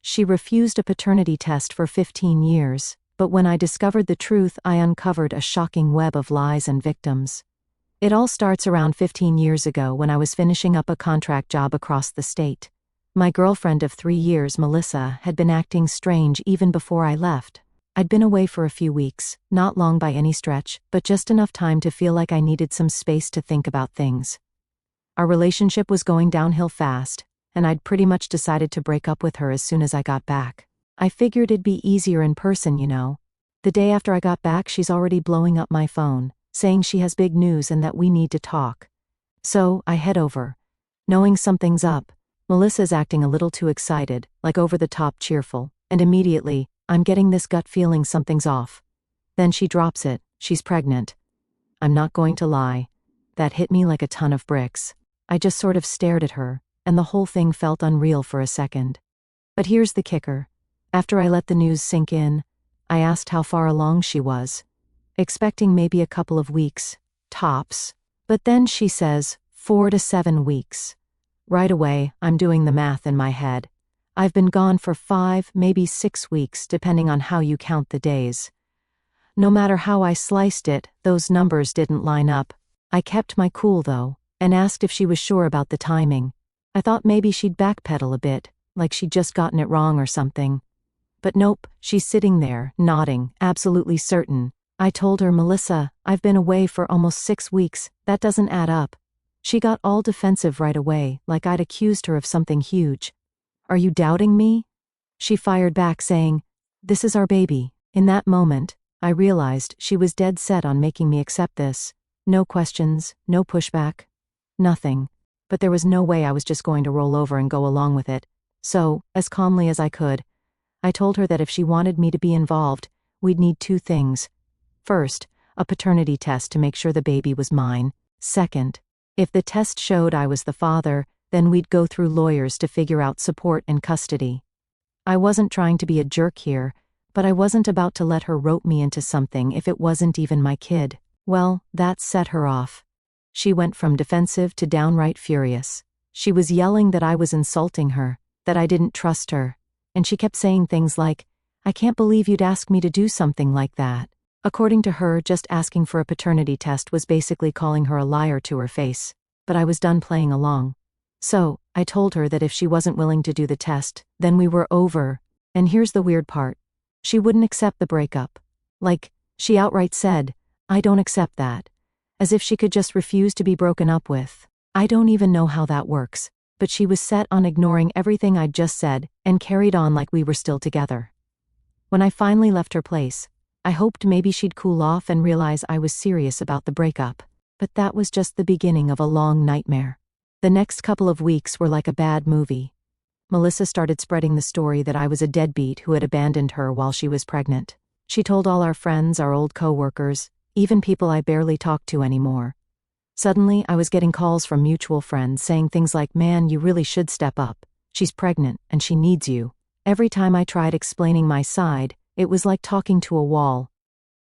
She refused a paternity test for 15 years, but when I discovered the truth, I uncovered a shocking web of lies and victims. It all starts around 15 years ago when I was finishing up a contract job across the state. My girlfriend of 3 years, Melissa, had been acting strange even before I left. I'd been away for a few weeks, not long by any stretch, but just enough time to feel like I needed some space to think about things. Our relationship was going downhill fast, and I'd pretty much decided to break up with her as soon as I got back. I figured it'd be easier in person, you know. The day after I got back, she's already blowing up my phone, saying she has big news and that we need to talk. So, I head over. Knowing something's up, Melissa's acting a little too excited, like over the top cheerful, and immediately, I'm getting this gut feeling something's off. Then she drops it, she's pregnant. I'm not going to lie. That hit me like a ton of bricks. I just sort of stared at her, and the whole thing felt unreal for a second. But here's the kicker. After I let the news sink in, I asked how far along she was, expecting maybe a couple of weeks, tops. But then she says, 4 to 7 weeks. Right away, I'm doing the math in my head. I've been gone for 5, maybe 6 weeks, depending on how you count the days. No matter how I sliced it, those numbers didn't line up. I kept my cool though, and asked if she was sure about the timing. I thought maybe she'd backpedal a bit, like she'd just gotten it wrong or something. But nope, she's sitting there, nodding, absolutely certain. I told her, Melissa, I've been away for almost 6 weeks, that doesn't add up. She got all defensive right away, like I'd accused her of something huge. Are you doubting me? She fired back saying, this is our baby. In that moment, I realized she was dead set on making me accept this. No questions, no pushback. Nothing. But there was no way I was just going to roll over and go along with it. So, as calmly as I could, I told her that if she wanted me to be involved, we'd need 2 things. First, a paternity test to make sure the baby was mine. Second, if the test showed I was the father, then we'd go through lawyers to figure out support and custody. I wasn't trying to be a jerk here, but I wasn't about to let her rope me into something if it wasn't even my kid. Well, that set her off. She went from defensive to downright furious. She was yelling that I was insulting her, that I didn't trust her, and she kept saying things like, I can't believe you'd ask me to do something like that. According to her, just asking for a paternity test was basically calling her a liar to her face, but I was done playing along. So, I told her that if she wasn't willing to do the test, then we were over, and here's the weird part. She wouldn't accept the breakup. Like, she outright said, I don't accept that. As if she could just refuse to be broken up with. I don't even know how that works, but she was set on ignoring everything I'd just said and carried on like we were still together. When I finally left her place, I hoped maybe she'd cool off and realize I was serious about the breakup, but that was just the beginning of a long nightmare. The next couple of weeks were like a bad movie. Melissa started spreading the story that I was a deadbeat who had abandoned her while she was pregnant. She told all our friends, our old co-workers, even people I barely talked to anymore. Suddenly, I was getting calls from mutual friends saying things like, man, you really should step up. She's pregnant, and she needs you. Every time I tried explaining my side, it was like talking to a wall.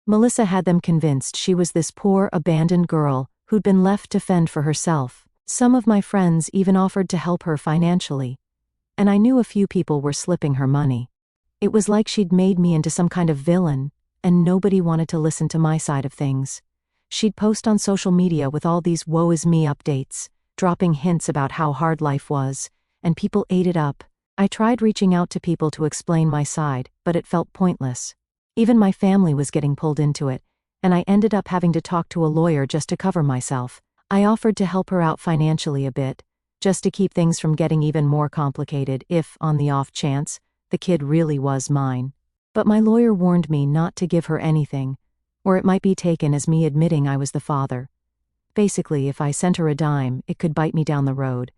Melissa had them convinced she was this poor, abandoned girl who'd been left to fend for herself. Some of my friends even offered to help her financially. And I knew a few people were slipping her money. It was like she'd made me into some kind of villain, and nobody wanted to listen to my side of things. She'd post on social media with all these woe is me updates, dropping hints about how hard life was, and people ate it up. I tried reaching out to people to explain my side, but it felt pointless. Even my family was getting pulled into it, and I ended up having to talk to a lawyer just to cover myself. I offered to help her out financially a bit, just to keep things from getting even more complicated if, on the off chance, the kid really was mine. But my lawyer warned me not to give her anything, or it might be taken as me admitting I was the father. Basically, if I sent her a dime, it could bite me down the road.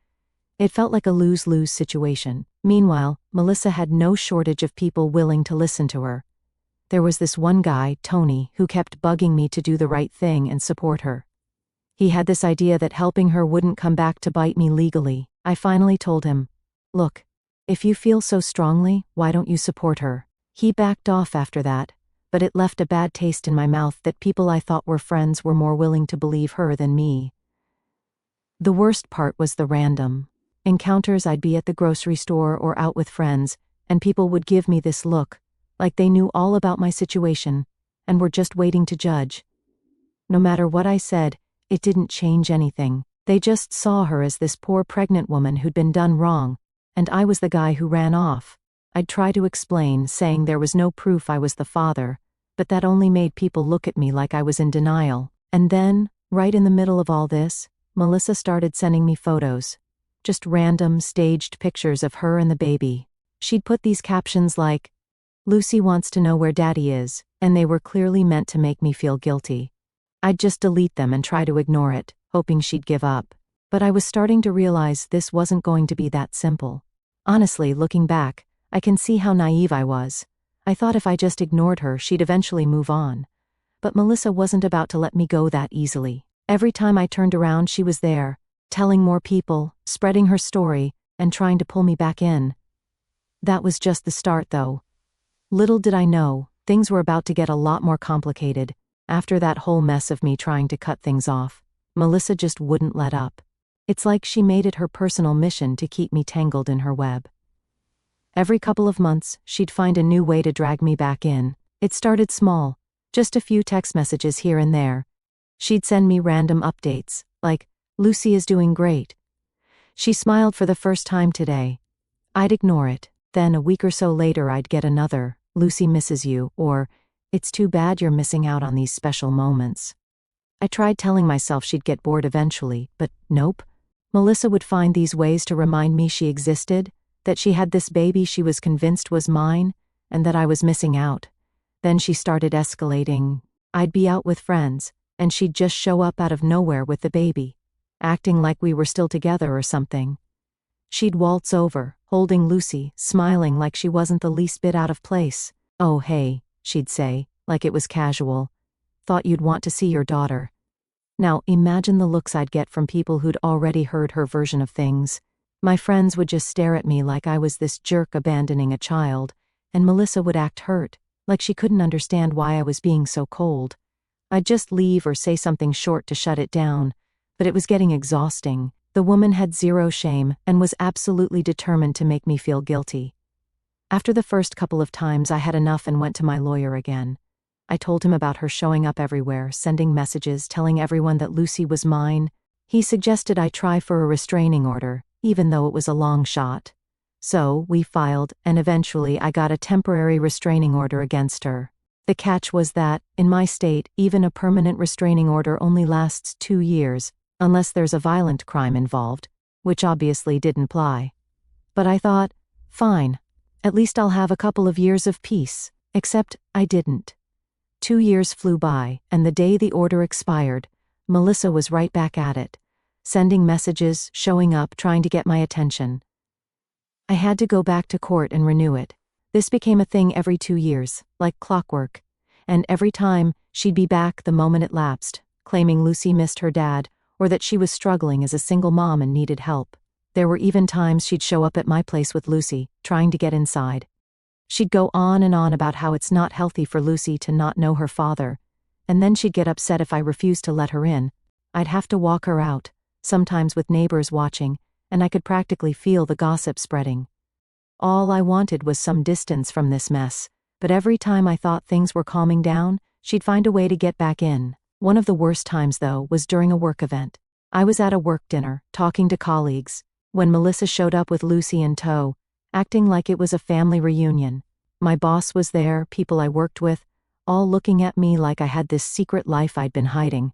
It felt like a lose-lose situation. Meanwhile, Melissa had no shortage of people willing to listen to her. There was this one guy, Tony, who kept bugging me to do the right thing and support her. He had this idea that helping her wouldn't come back to bite me legally. I finally told him, look, if you feel so strongly, why don't you support her? He backed off after that, but it left a bad taste in my mouth that people I thought were friends were more willing to believe her than me. The worst part was the random encounters. I'd be at the grocery store or out with friends, and people would give me this look, like they knew all about my situation, and were just waiting to judge. No matter what I said, it didn't change anything. They just saw her as this poor pregnant woman who'd been done wrong, and I was the guy who ran off. I'd try to explain, saying there was no proof I was the father, but that only made people look at me like I was in denial. And then, right in the middle of all this, Melissa started sending me photos. Just random, staged pictures of her and the baby. She'd put these captions like, "Lucy wants to know where Daddy is," and they were clearly meant to make me feel guilty. I'd just delete them and try to ignore it, hoping she'd give up. But I was starting to realize this wasn't going to be that simple. Honestly, looking back, I can see how naive I was. I thought if I just ignored her, she'd eventually move on. But Melissa wasn't about to let me go that easily. Every time I turned around, she was there, telling more people, spreading her story, and trying to pull me back in. That was just the start, though. Little did I know, things were about to get a lot more complicated. After that whole mess of me trying to cut things off, Melissa just wouldn't let up. It's like she made it her personal mission to keep me tangled in her web. Every couple of months, she'd find a new way to drag me back in. It started small, just a few text messages here and there. She'd send me random updates, like, "Lucy is doing great. She smiled for the first time today." I'd ignore it. Then a week or so later I'd get another, "Lucy misses you," or, "It's too bad you're missing out on these special moments." I tried telling myself she'd get bored eventually, but nope. Melissa would find these ways to remind me she existed, that she had this baby she was convinced was mine, and that I was missing out. Then she started escalating. I'd be out with friends, and she'd just show up out of nowhere with the baby, acting like we were still together or something. She'd waltz over, holding Lucy, smiling like she wasn't the least bit out of place. "Oh hey," she'd say, like it was casual. "Thought you'd want to see your daughter." Now, imagine the looks I'd get from people who'd already heard her version of things. My friends would just stare at me like I was this jerk abandoning a child, and Melissa would act hurt, like she couldn't understand why I was being so cold. I'd just leave or say something short to shut it down, but it was getting exhausting. The woman had zero shame and was absolutely determined to make me feel guilty. After the first couple of times, I had enough and went to my lawyer again. I told him about her showing up everywhere, sending messages, telling everyone that Lucy was mine. He suggested I try for a restraining order, even though it was a long shot. So, we filed, and eventually I got a temporary restraining order against her. The catch was that, in my state, even a permanent restraining order only lasts 2 years, unless there's a violent crime involved, which obviously didn't apply. But I thought, fine, at least I'll have a couple of years of peace, except I didn't. 2 years flew by, and the day the order expired, Melissa was right back at it, sending messages, showing up, trying to get my attention. I had to go back to court and renew it. This became a thing every 2 years, like clockwork, and every time, she'd be back the moment it lapsed, claiming Lucy missed her dad, or that she was struggling as a single mom and needed help. There were even times she'd show up at my place with Lucy, trying to get inside. She'd go on and on about how it's not healthy for Lucy to not know her father, and then she'd get upset if I refused to let her in. I'd have to walk her out, sometimes with neighbors watching, and I could practically feel the gossip spreading. All I wanted was some distance from this mess, but every time I thought things were calming down, she'd find a way to get back in. One of the worst times, though, was during a work event. I was at a work dinner, talking to colleagues, when Melissa showed up with Lucy in tow, acting like it was a family reunion. My boss was there, people I worked with, all looking at me like I had this secret life I'd been hiding.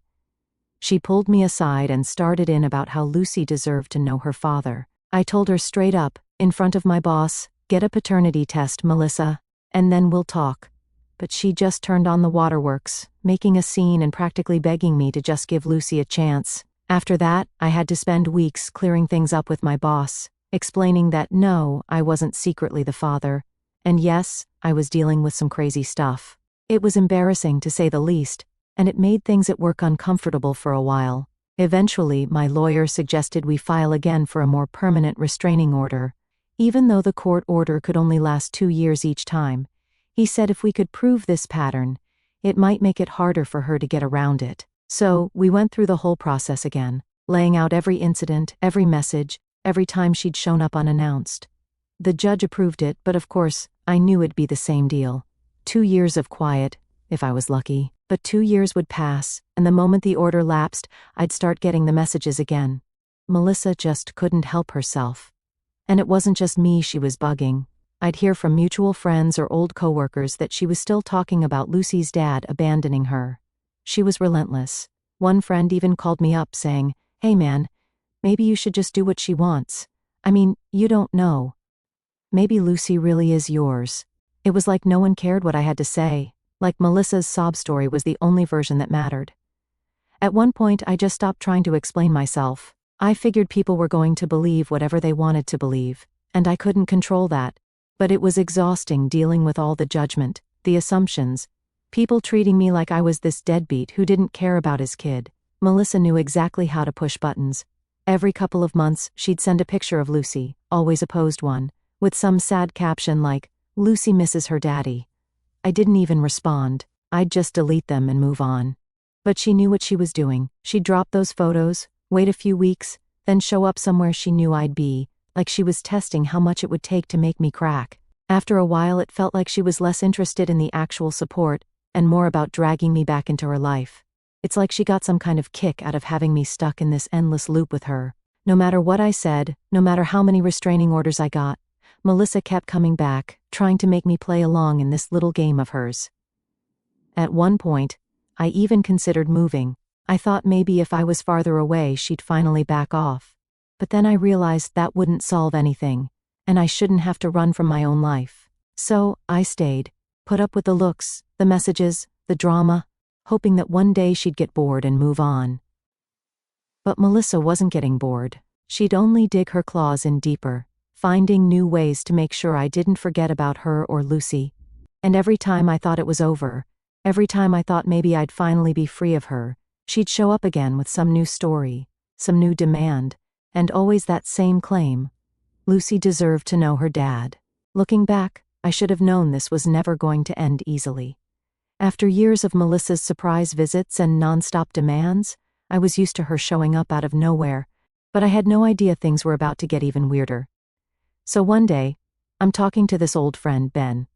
She pulled me aside and started in about how Lucy deserved to know her father. I told her straight up, in front of my boss, "Get a paternity test, Melissa, and then we'll talk." But she just turned on the waterworks, making a scene and practically begging me to just give Lucy a chance. After that, I had to spend weeks clearing things up with my boss, explaining that no, I wasn't secretly the father, and yes, I was dealing with some crazy stuff. It was embarrassing to say the least, and it made things at work uncomfortable for a while. Eventually, my lawyer suggested we file again for a more permanent restraining order. Even though the court order could only last 2 years each time, he said if we could prove this pattern, it might make it harder for her to get around it. So, we went through the whole process again, laying out every incident, every message, every time she'd shown up unannounced. The judge approved it, but of course, I knew it'd be the same deal. 2 years of quiet, if I was lucky. But 2 years would pass, and the moment the order lapsed, I'd start getting the messages again. Melissa just couldn't help herself. And it wasn't just me she was bugging. I'd hear from mutual friends or old coworkers that she was still talking about Lucy's dad abandoning her. She was relentless. One friend even called me up saying, "Hey man, maybe you should just do what she wants. I mean, you don't know. Maybe Lucy really is yours." It was like no one cared what I had to say, like Melissa's sob story was the only version that mattered. At one point, I just stopped trying to explain myself. I figured people were going to believe whatever they wanted to believe, and I couldn't control that. But it was exhausting dealing with all the judgment, the assumptions, people treating me like I was this deadbeat who didn't care about his kid. Melissa knew exactly how to push buttons. Every couple of months, she'd send a picture of Lucy, always a posed one, with some sad caption like, "Lucy misses her daddy." I didn't even respond. I'd just delete them and move on. But she knew what she was doing. She'd drop those photos, wait a few weeks, then show up somewhere she knew I'd be, like she was testing how much it would take to make me crack. After a while, it felt like she was less interested in the actual support and more about dragging me back into her life. It's like she got some kind of kick out of having me stuck in this endless loop with her. No matter what I said, no matter how many restraining orders I got, Melissa kept coming back, trying to make me play along in this little game of hers. At one point, I even considered moving. I thought maybe if I was farther away she'd finally back off. But then I realized that wouldn't solve anything, and I shouldn't have to run from my own life. So, I stayed, put up with the looks, the messages, the drama, hoping that one day she'd get bored and move on. But Melissa wasn't getting bored. She'd only dig her claws in deeper, finding new ways to make sure I didn't forget about her or Lucy. And every time I thought it was over, every time I thought maybe I'd finally be free of her, she'd show up again with some new story, some new demand, and always that same claim. Lucy deserved to know her dad. Looking back, I should have known this was never going to end easily. After years of Melissa's surprise visits and nonstop demands, I was used to her showing up out of nowhere, but I had no idea things were about to get even weirder. So one day, I'm talking to this old friend, Ben.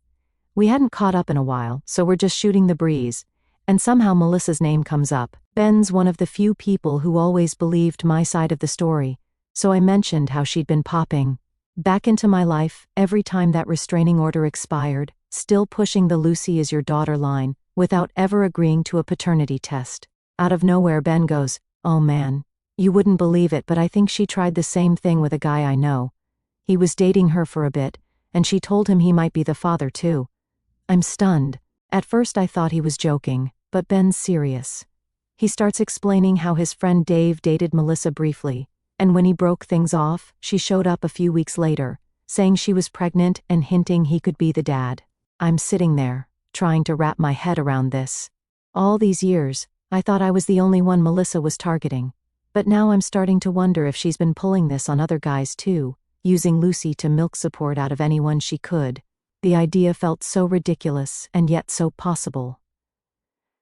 We hadn't caught up in a while, so we're just shooting the breeze, and somehow Melissa's name comes up. Ben's one of the few people who always believed my side of the story, so I mentioned how she'd been popping back into my life every time that restraining order expired, still pushing the "Lucy is your daughter" line, without ever agreeing to a paternity test. Out of nowhere, Ben goes, "Oh man, you wouldn't believe it, but I think she tried the same thing with a guy I know. He was dating her for a bit, and she told him he might be the father too." I'm stunned. At first I thought he was joking, but Ben's serious. He starts explaining how his friend Dave dated Melissa briefly, and when he broke things off, she showed up a few weeks later, saying she was pregnant and hinting he could be the dad. I'm sitting there, trying to wrap my head around this. All these years, I thought I was the only one Melissa was targeting. But now I'm starting to wonder if she's been pulling this on other guys too, using Lucy to milk support out of anyone she could. The idea felt so ridiculous and yet so possible.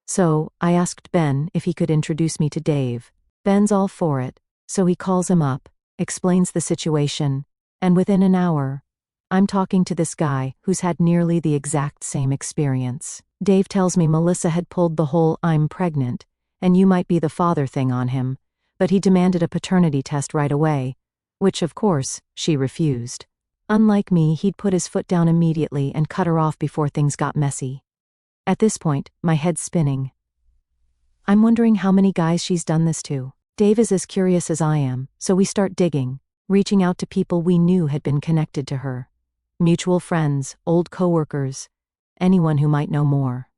So, I asked Ben if he could introduce me to Dave. Ben's all for it, so he calls him up, explains the situation, and within an hour, I'm talking to this guy who's had nearly the exact same experience. Dave tells me Melissa had pulled the whole "I'm pregnant, and you might be the father" thing on him, but he demanded a paternity test right away, which of course, she refused. Unlike me, he'd put his foot down immediately and cut her off before things got messy. At this point, my head's spinning. I'm wondering how many guys she's done this to. Dave is as curious as I am, so we start digging, reaching out to people we knew had been connected to her. Mutual friends, old coworkers, anyone who might know more.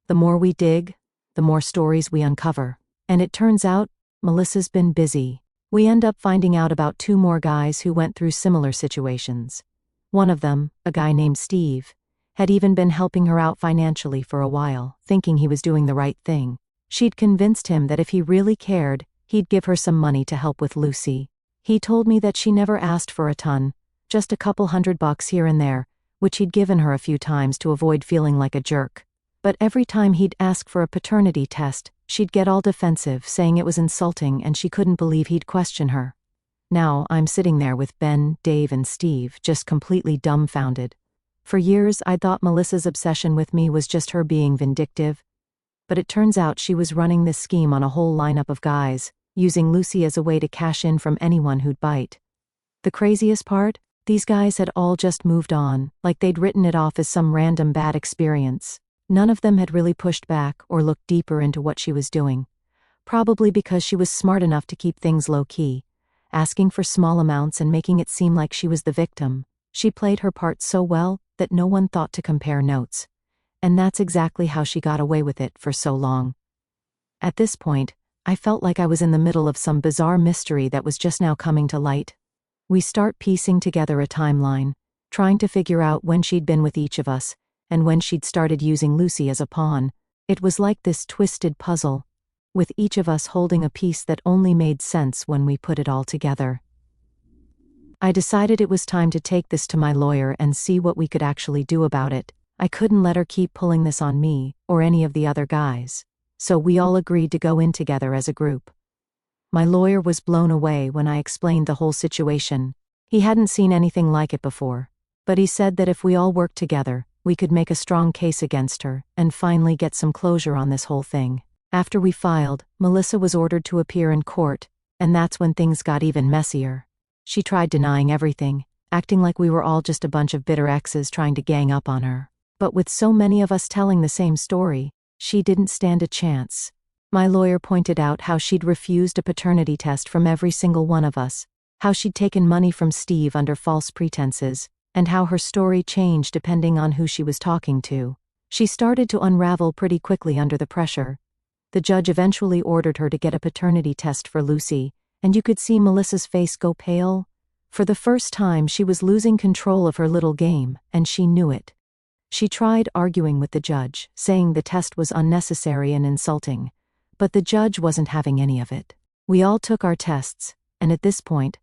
The more we dig, the more stories we uncover. And it turns out, Melissa's been busy. We end up finding out about 2 more guys who went through similar situations. One of them, a guy named Steve, had even been helping her out financially for a while, thinking he was doing the right thing. She'd convinced him that if he really cared, he'd give her some money to help with Lucy. He told me that she never asked for a ton, just a couple $100 here and there, which he'd given her a few times to avoid feeling like a jerk. But every time he'd ask for a paternity test, she'd get all defensive, saying it was insulting and she couldn't believe he'd question her. Now, I'm sitting there with Ben, Dave, and Steve, just completely dumbfounded. For years, I'd thought Melissa's obsession with me was just her being vindictive, but it turns out she was running this scheme on a whole lineup of guys, using Lucy as a way to cash in from anyone who'd bite. The craziest part? These guys had all just moved on, like they'd written it off as some random bad experience. None of them had really pushed back or looked deeper into what she was doing. Probably because she was smart enough to keep things low-key, asking for small amounts and making it seem like she was the victim. She played her part so well that no one thought to compare notes. And that's exactly how she got away with it for so long. At this point, I felt like I was in the middle of some bizarre mystery that was just now coming to light. We start piecing together a timeline, trying to figure out when she'd been with each of us, and when she'd started using Lucy as a pawn. It was like this twisted puzzle, with each of us holding a piece that only made sense when we put it all together. I decided it was time to take this to my lawyer and see what we could actually do about it. I couldn't let her keep pulling this on me, or any of the other guys. So we all agreed to go in together as a group. My lawyer was blown away when I explained the whole situation. He hadn't seen anything like it before, but he said that if we all worked together, we could make a strong case against her, and finally get some closure on this whole thing. After we filed, Melissa was ordered to appear in court, and that's when things got even messier. She tried denying everything, acting like we were all just a bunch of bitter exes trying to gang up on her. But with so many of us telling the same story, she didn't stand a chance. My lawyer pointed out how she'd refused a paternity test from every single one of us, how she'd taken money from Steve under false pretenses, and how her story changed depending on who she was talking to. She started to unravel pretty quickly under the pressure. The judge eventually ordered her to get a paternity test for Lucy, and you could see Melissa's face go pale. For the first time, she was losing control of her little game, and she knew it. She tried arguing with the judge, saying the test was unnecessary and insulting. But the judge wasn't having any of it. We all took our tests, and at this point,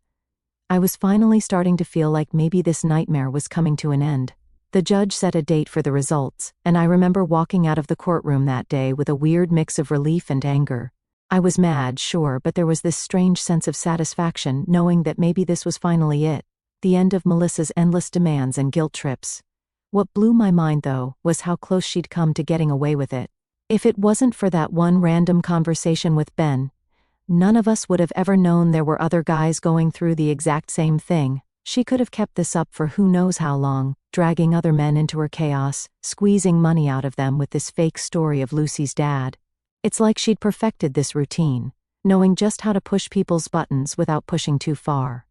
I was finally starting to feel like maybe this nightmare was coming to an end. The judge set a date for the results, and I remember walking out of the courtroom that day with a weird mix of relief and anger. I was mad, sure, but there was this strange sense of satisfaction knowing that maybe this was finally it, the end of Melissa's endless demands and guilt trips. What blew my mind, though, was how close she'd come to getting away with it. If it wasn't for that one random conversation with Ben, none of us would have ever known there were other guys going through the exact same thing. She could have kept this up for who knows how long, dragging other men into her chaos, squeezing money out of them with this fake story of Lucy's dad. It's like she'd perfected this routine, knowing just how to push people's buttons without pushing too far.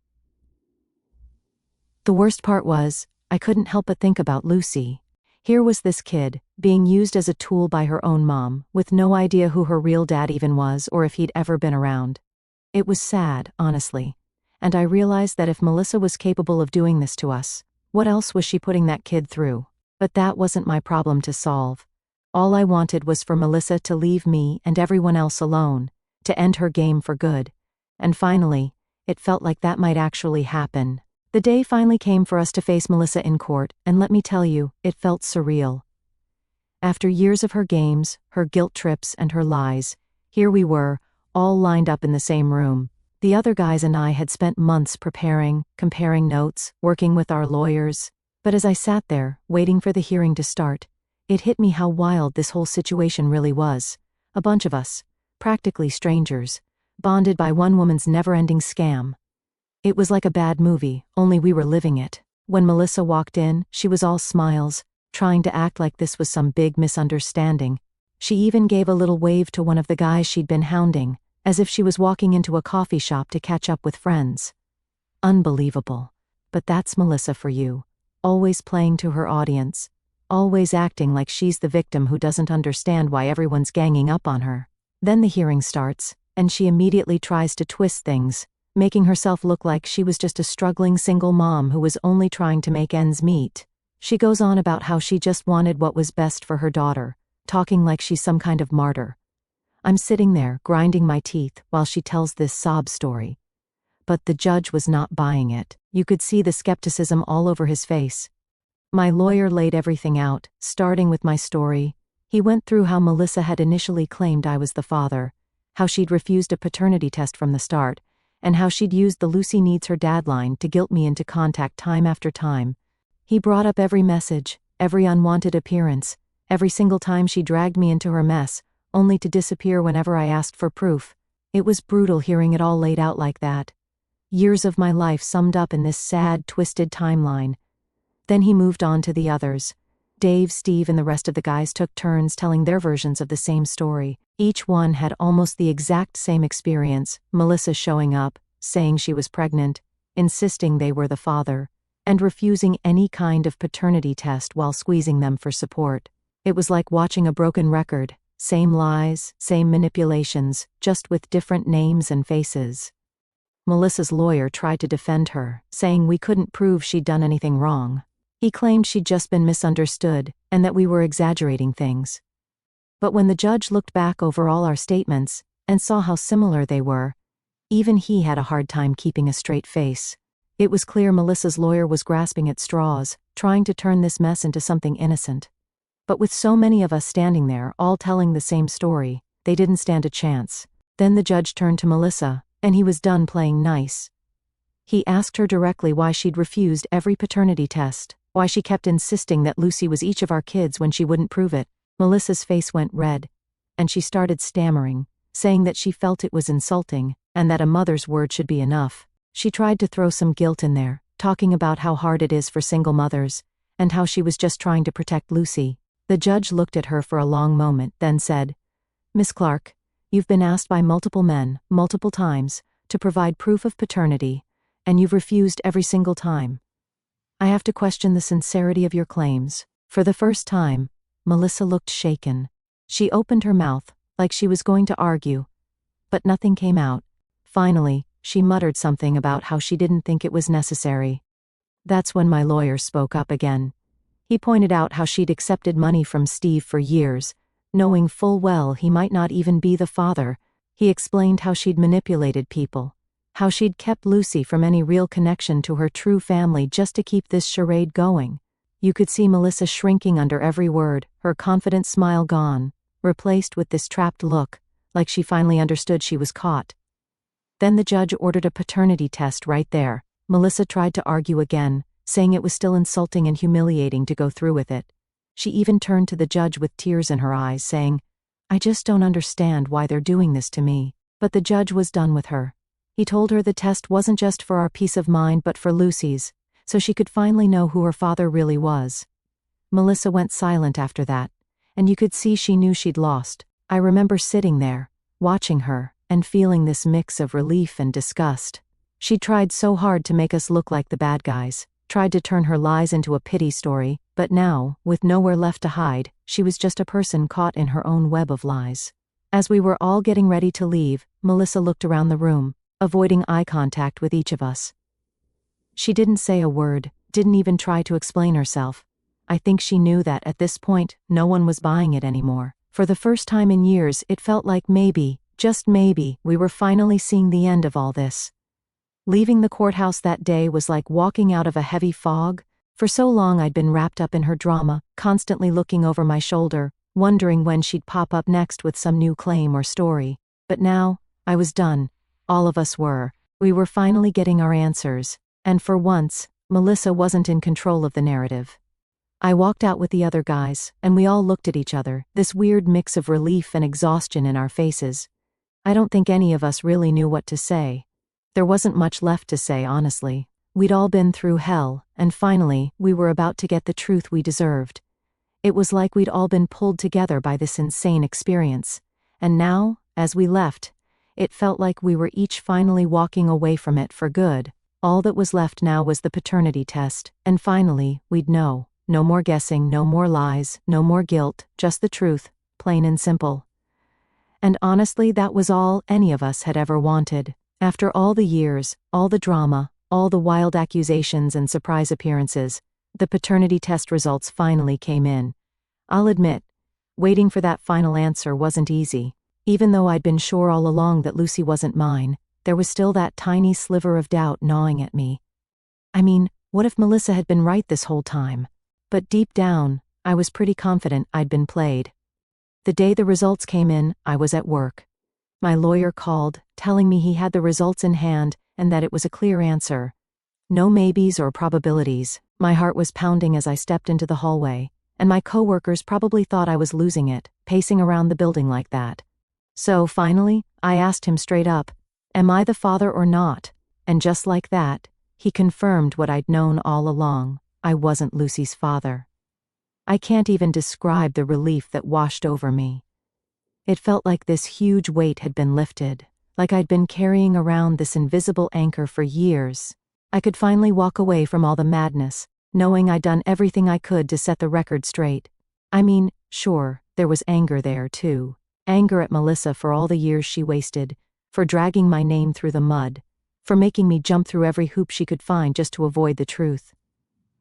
The worst part was, I couldn't help but think about Lucy. Here was this kid, being used as a tool by her own mom, with no idea who her real dad even was or if he'd ever been around. It was sad, honestly. And I realized that if Melissa was capable of doing this to us, what else was she putting that kid through? But that wasn't my problem to solve. All I wanted was for Melissa to leave me and everyone else alone, to end her game for good. And finally, it felt like that might actually happen. The day finally came for us to face Melissa in court, and let me tell you, it felt surreal. After years of her games, her guilt trips, and her lies, here we were, all lined up in the same room. The other guys and I had spent months preparing, comparing notes, working with our lawyers. But as I sat there, waiting for the hearing to start, it hit me how wild this whole situation really was. A bunch of us, practically strangers, bonded by one woman's never-ending scam. It was like a bad movie, only we were living it. When Melissa walked in, she was all smiles, trying to act like this was some big misunderstanding. She even gave a little wave to one of the guys she'd been hounding, as if she was walking into a coffee shop to catch up with friends. Unbelievable. But that's Melissa for you. Always playing to her audience. Always acting like she's the victim who doesn't understand why everyone's ganging up on her. Then the hearing starts, and she immediately tries to twist things, making herself look like she was just a struggling single mom who was only trying to make ends meet. She goes on about how she just wanted what was best for her daughter, talking like she's some kind of martyr. I'm sitting there, grinding my teeth, while she tells this sob story. But the judge was not buying it. You could see the skepticism all over his face. My lawyer laid everything out, starting with my story. He went through how Melissa had initially claimed I was the father, how she'd refused a paternity test from the start, and how she'd used the Lucy needs her dad line to guilt me into contact time after time. He brought up every message, every unwanted appearance, every single time she dragged me into her mess, only to disappear whenever I asked for proof. It was brutal hearing it all laid out like that. Years of my life summed up in this sad, twisted timeline. Then he moved on to the others. Dave, Steve, and the rest of the guys took turns telling their versions of the same story. Each one had almost the exact same experience: Melissa showing up, saying she was pregnant, insisting they were the father, and refusing any kind of paternity test while squeezing them for support. It was like watching a broken record. Same lies, same manipulations, just with different names and faces. Melissa's lawyer tried to defend her, saying we couldn't prove she'd done anything wrong. He claimed she'd just been misunderstood, and that we were exaggerating things. But when the judge looked back over all our statements, and saw how similar they were, even he had a hard time keeping a straight face. It was clear Melissa's lawyer was grasping at straws, trying to turn this mess into something innocent. But with so many of us standing there, all telling the same story, they didn't stand a chance. Then the judge turned to Melissa, and he was done playing nice. He asked her directly why she'd refused every paternity test, why she kept insisting that Lucy was each of our kids when she wouldn't prove it. Melissa's face went red, and she started stammering, saying that she felt it was insulting, and that a mother's word should be enough. She tried to throw some guilt in there, talking about how hard it is for single mothers, and how she was just trying to protect Lucy. The judge looked at her for a long moment, then said, "Miss Clark, you've been asked by multiple men, multiple times, to provide proof of paternity, and you've refused every single time. I have to question the sincerity of your claims." For the first time, Melissa looked shaken. She opened her mouth, like she was going to argue, but nothing came out. Finally, she muttered something about how she didn't think it was necessary. That's when my lawyer spoke up again. He pointed out how she'd accepted money from Steve for years, knowing full well he might not even be the father. He explained how she'd manipulated people, how she'd kept Lucy from any real connection to her true family just to keep this charade going. You could see Melissa shrinking under every word, her confident smile gone, replaced with this trapped look, like she finally understood she was caught. Then the judge ordered a paternity test right there. Melissa tried to argue again, saying it was still insulting and humiliating to go through with it. She even turned to the judge with tears in her eyes, saying, "I just don't understand why they're doing this to me." But the judge was done with her. He told her the test wasn't just for our peace of mind but for Lucy's, so she could finally know who her father really was. Melissa went silent after that, and you could see she knew she'd lost. I remember sitting there, watching her, and feeling this mix of relief and disgust. She tried so hard to make us look like the bad guys, tried to turn her lies into a pity story, but now, with nowhere left to hide, she was just a person caught in her own web of lies. As we were all getting ready to leave, Melissa looked around the room, avoiding eye contact with each of us. She didn't say a word, didn't even try to explain herself. I think she knew that at this point, no one was buying it anymore. For the first time in years, it felt like maybe, just maybe, we were finally seeing the end of all this. Leaving the courthouse that day was like walking out of a heavy fog. For so long I'd been wrapped up in her drama, constantly looking over my shoulder, wondering when she'd pop up next with some new claim or story. But now, I was done. All of us were. We were finally getting our answers. And for once, Melissa wasn't in control of the narrative. I walked out with the other guys, and we all looked at each other, this weird mix of relief and exhaustion in our faces. I don't think any of us really knew what to say. There wasn't much left to say, honestly. We'd all been through hell, and finally, we were about to get the truth we deserved. It was like we'd all been pulled together by this insane experience. And now, as we left, it felt like we were each finally walking away from it for good. All that was left now was the paternity test, and finally, we'd know. No more guessing, no more lies, no more guilt, just the truth, plain and simple. And honestly, that was all any of us had ever wanted. After all the years, all the drama, all the wild accusations and surprise appearances, the paternity test results finally came in. I'll admit, waiting for that final answer wasn't easy. Even though I'd been sure all along that Lucy wasn't mine, there was still that tiny sliver of doubt gnawing at me. I mean, what if Melissa had been right this whole time? But deep down, I was pretty confident I'd been played. The day the results came in, I was at work. My lawyer called, telling me he had the results in hand and that it was a clear answer. No maybes or probabilities. My heart was pounding as I stepped into the hallway, and my coworkers probably thought I was losing it, pacing around the building like that. So, finally, I asked him straight up, "Am I the father or not?" And just like that, he confirmed what I'd known all along. I wasn't Lucy's father. I can't even describe the relief that washed over me. It felt like this huge weight had been lifted, like I'd been carrying around this invisible anchor for years. I could finally walk away from all the madness, knowing I'd done everything I could to set the record straight. I mean, sure, there was anger there too. Anger at Melissa for all the years she wasted, for dragging my name through the mud, for making me jump through every hoop she could find just to avoid the truth.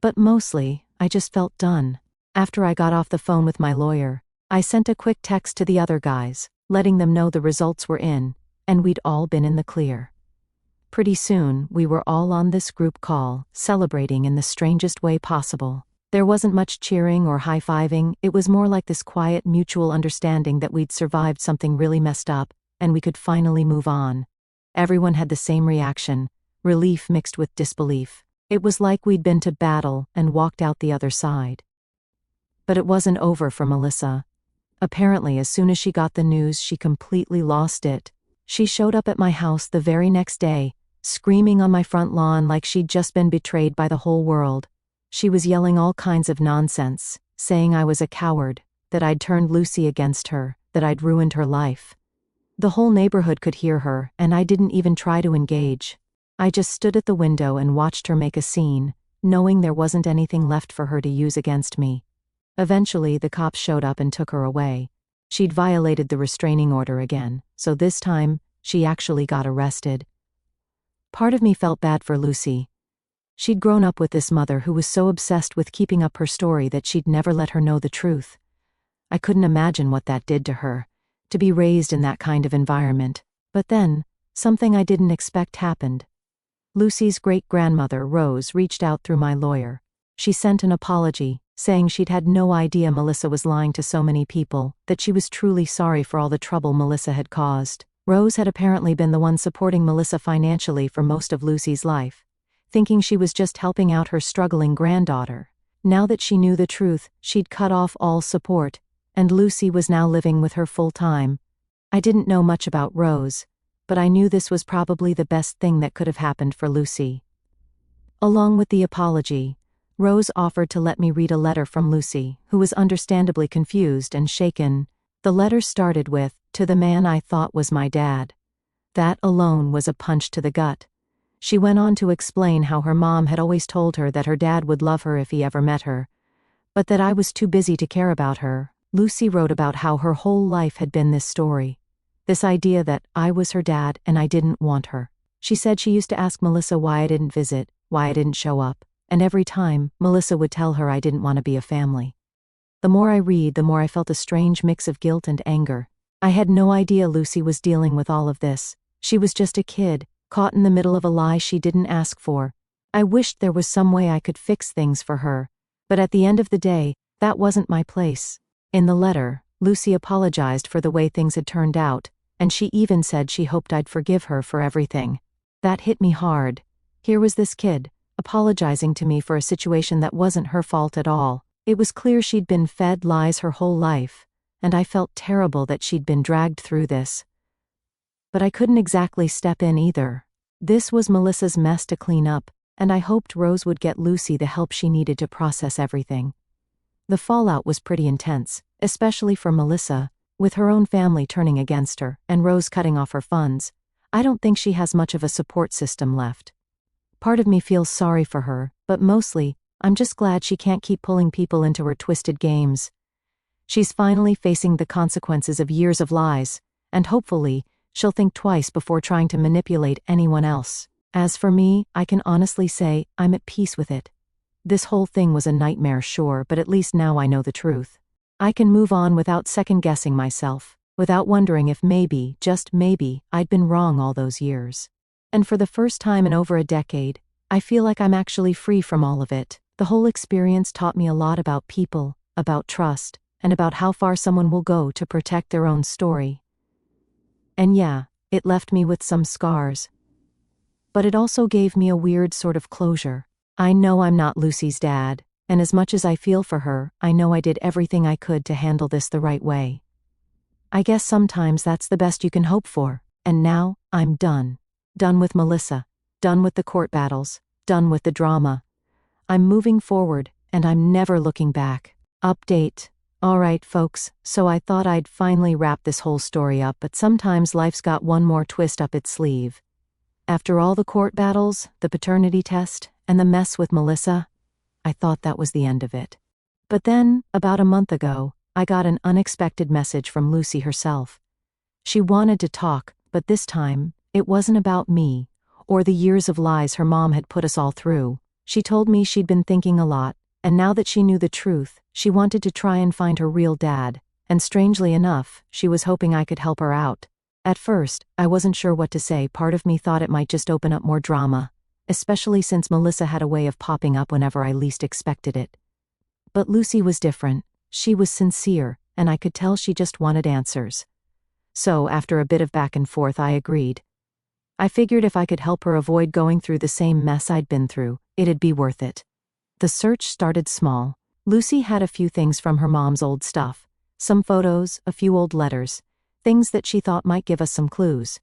But mostly, I just felt done. After I got off the phone with my lawyer, I sent a quick text to the other guys, letting them know the results were in, and we'd all been in the clear. Pretty soon, we were all on this group call, celebrating in the strangest way possible. There wasn't much cheering or high-fiving, it was more like this quiet mutual understanding that we'd survived something really messed up, and we could finally move on. Everyone had the same reaction, relief mixed with disbelief. It was like we'd been to battle and walked out the other side. But it wasn't over for Melissa. Apparently, as soon as she got the news, she completely lost it. She showed up at my house the very next day, screaming on my front lawn like she'd just been betrayed by the whole world. She was yelling all kinds of nonsense, saying I was a coward, that I'd turned Lucy against her, that I'd ruined her life. The whole neighborhood could hear her, and I didn't even try to engage. I just stood at the window and watched her make a scene, knowing there wasn't anything left for her to use against me. Eventually, the cops showed up and took her away. She'd violated the restraining order again, so this time, she actually got arrested. Part of me felt bad for Lucy. She'd grown up with this mother who was so obsessed with keeping up her story that she'd never let her know the truth. I couldn't imagine what that did to her, to be raised in that kind of environment. But then, something I didn't expect happened. Lucy's great-grandmother, Rose, reached out through my lawyer. She sent an apology, saying she'd had no idea Melissa was lying to so many people, that she was truly sorry for all the trouble Melissa had caused. Rose had apparently been the one supporting Melissa financially for most of Lucy's life, thinking she was just helping out her struggling granddaughter. Now that she knew the truth, she'd cut off all support, and Lucy was now living with her full-time. I didn't know much about Rose, but I knew this was probably the best thing that could have happened for Lucy. Along with the apology, Rose offered to let me read a letter from Lucy, who was understandably confused and shaken. The letter started with, "To the man I thought was my dad." That alone was a punch to the gut. She went on to explain how her mom had always told her that her dad would love her if he ever met her, but that I was too busy to care about her. Lucy wrote about how her whole life had been this story. This idea that I was her dad and I didn't want her. She said she used to ask Melissa why I didn't visit, why I didn't show up. And every time, Melissa would tell her I didn't want to be a family. The more I read, the more I felt a strange mix of guilt and anger. I had no idea Lucy was dealing with all of this. She was just a kid, caught in the middle of a lie she didn't ask for. I wished there was some way I could fix things for her, but at the end of the day, that wasn't my place. In the letter, Lucy apologized for the way things had turned out, and she even said she hoped I'd forgive her for everything. That hit me hard. Here was this kid, apologizing to me for a situation that wasn't her fault at all. It was clear she'd been fed lies her whole life, and I felt terrible that she'd been dragged through this. But I couldn't exactly step in either. This was Melissa's mess to clean up, and I hoped Rose would get Lucy the help she needed to process everything. The fallout was pretty intense, especially for Melissa, with her own family turning against her and Rose cutting off her funds. I don't think she has much of a support system left. Part of me feels sorry for her, but mostly, I'm just glad she can't keep pulling people into her twisted games. She's finally facing the consequences of years of lies, and hopefully, she'll think twice before trying to manipulate anyone else. As for me, I can honestly say, I'm at peace with it. This whole thing was a nightmare, sure, but at least now I know the truth. I can move on without second-guessing myself, without wondering if maybe, just maybe, I'd been wrong all those years. And for the first time in over a decade, I feel like I'm actually free from all of it. The whole experience taught me a lot about people, about trust, and about how far someone will go to protect their own story. And yeah, it left me with some scars. But it also gave me a weird sort of closure. I know I'm not Lucy's dad, and as much as I feel for her, I know I did everything I could to handle this the right way. I guess sometimes that's the best you can hope for, and now, I'm done. Done with Melissa. Done with the court battles. Done with the drama. I'm moving forward, and I'm never looking back. Update. Alright folks, so I thought I'd finally wrap this whole story up, but sometimes life's got one more twist up its sleeve. After all the court battles, the paternity test, and the mess with Melissa, I thought that was the end of it. But then, about a month ago, I got an unexpected message from Lucy herself. She wanted to talk, but this time, it wasn't about me, or the years of lies her mom had put us all through. She told me she'd been thinking a lot, and now that she knew the truth, she wanted to try and find her real dad, and strangely enough, she was hoping I could help her out. At first, I wasn't sure what to say. Part of me thought it might just open up more drama, especially since Melissa had a way of popping up whenever I least expected it. But Lucy was different. She was sincere, and I could tell she just wanted answers. So, after a bit of back and forth, I agreed. I figured if I could help her avoid going through the same mess I'd been through, it'd be worth it. The search started small. Lucy had a few things from her mom's old stuff, some photos, a few old letters, things that she thought might give us some clues.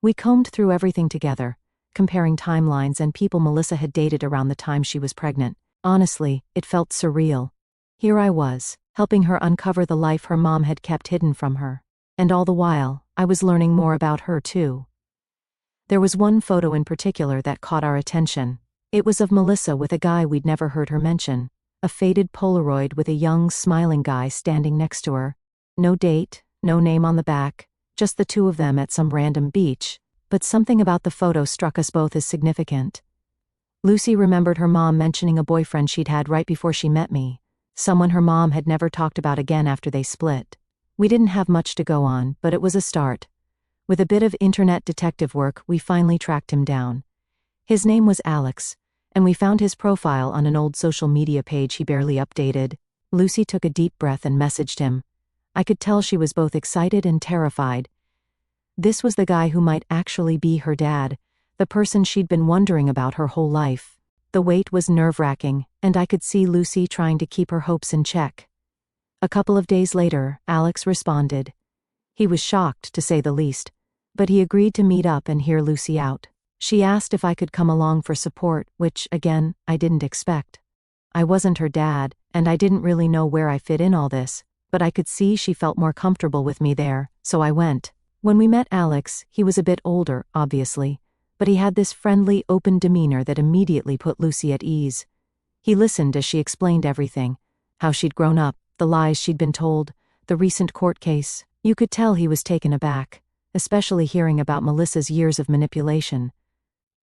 We combed through everything together, comparing timelines and people Melissa had dated around the time she was pregnant. Honestly, it felt surreal. Here I was, helping her uncover the life her mom had kept hidden from her. And all the while, I was learning more about her too. There was one photo in particular that caught our attention. It was of Melissa with a guy we'd never heard her mention. A faded Polaroid with a young, smiling guy standing next to her. No date, no name on the back, just the two of them at some random beach. But something about the photo struck us both as significant. Lucy remembered her mom mentioning a boyfriend she'd had right before she met me. Someone her mom had never talked about again after they split. We didn't have much to go on, but it was a start. With a bit of internet detective work, we finally tracked him down. His name was Alex, and we found his profile on an old social media page he barely updated. Lucy took a deep breath and messaged him. I could tell she was both excited and terrified. This was the guy who might actually be her dad, the person she'd been wondering about her whole life. The wait was nerve-wracking, and I could see Lucy trying to keep her hopes in check. A couple of days later, Alex responded. He was shocked, to say the least, but he agreed to meet up and hear Lucy out. She asked if I could come along for support, which, again, I didn't expect. I wasn't her dad, and I didn't really know where I fit in all this, but I could see she felt more comfortable with me there, so I went. When we met Alex, he was a bit older, obviously, but he had this friendly, open demeanor that immediately put Lucy at ease. He listened as she explained everything, how she'd grown up, the lies she'd been told, the recent court case. You could tell he was taken aback, especially hearing about Melissa's years of manipulation.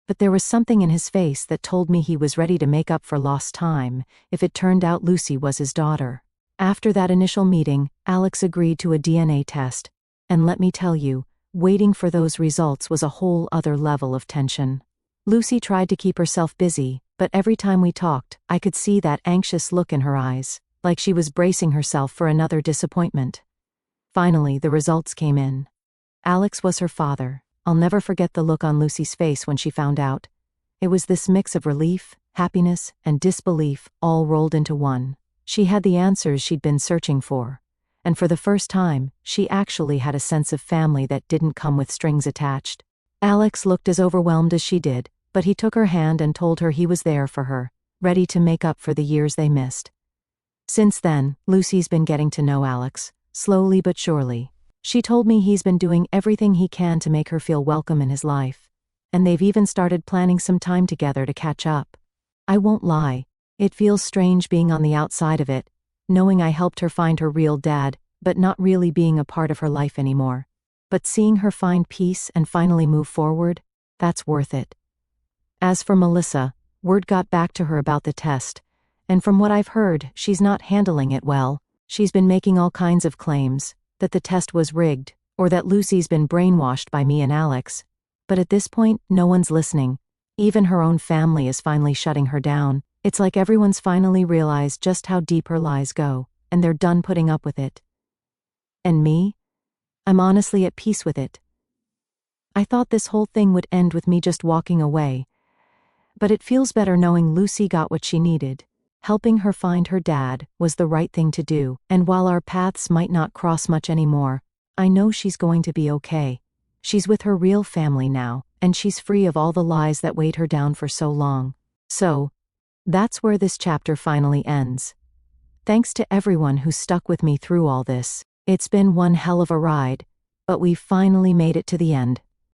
But there was something in his face that told me he was ready to make up for lost time if it turned out Lucy was his daughter. After that initial meeting, Alex agreed to a DNA test, and let me tell you, waiting for those results was a whole other level of tension. Lucy tried to keep herself busy, but every time we talked, I could see that anxious look in her eyes, like she was bracing herself for another disappointment. Finally, the results came in. Alex was her father. I'll never forget the look on Lucy's face when she found out. It was this mix of relief, happiness, and disbelief all rolled into one. She had the answers she'd been searching for. And for the first time, she actually had a sense of family that didn't come with strings attached. Alex looked as overwhelmed as she did, but he took her hand and told her he was there for her, ready to make up for the years they missed. Since then, Lucy's been getting to know Alex, slowly but surely. She told me he's been doing everything he can to make her feel welcome in his life, and they've even started planning some time together to catch up. I won't lie, it feels strange being on the outside of it, knowing I helped her find her real dad, but not really being a part of her life anymore. But seeing her find peace and finally move forward, that's worth it. As for Melissa, word got back to her about the test, and from what I've heard, she's not handling it well. She's been making all kinds of claims, that the test was rigged, or that Lucy's been brainwashed by me and Alex. But at this point, no one's listening. Even her own family is finally shutting her down. It's like everyone's finally realized just how deep her lies go, and they're done putting up with it. And me? I'm honestly at peace with it. I thought this whole thing would end with me just walking away. But it feels better knowing Lucy got what she needed. Helping her find her dad was the right thing to do, and while our paths might not cross much anymore, I know she's going to be okay. She's with her real family now, and she's free of all the lies that weighed her down for so long. So, that's where this chapter finally ends. Thanks to everyone who stuck with me through all this. It's been one hell of a ride, but we've finally made it to the end.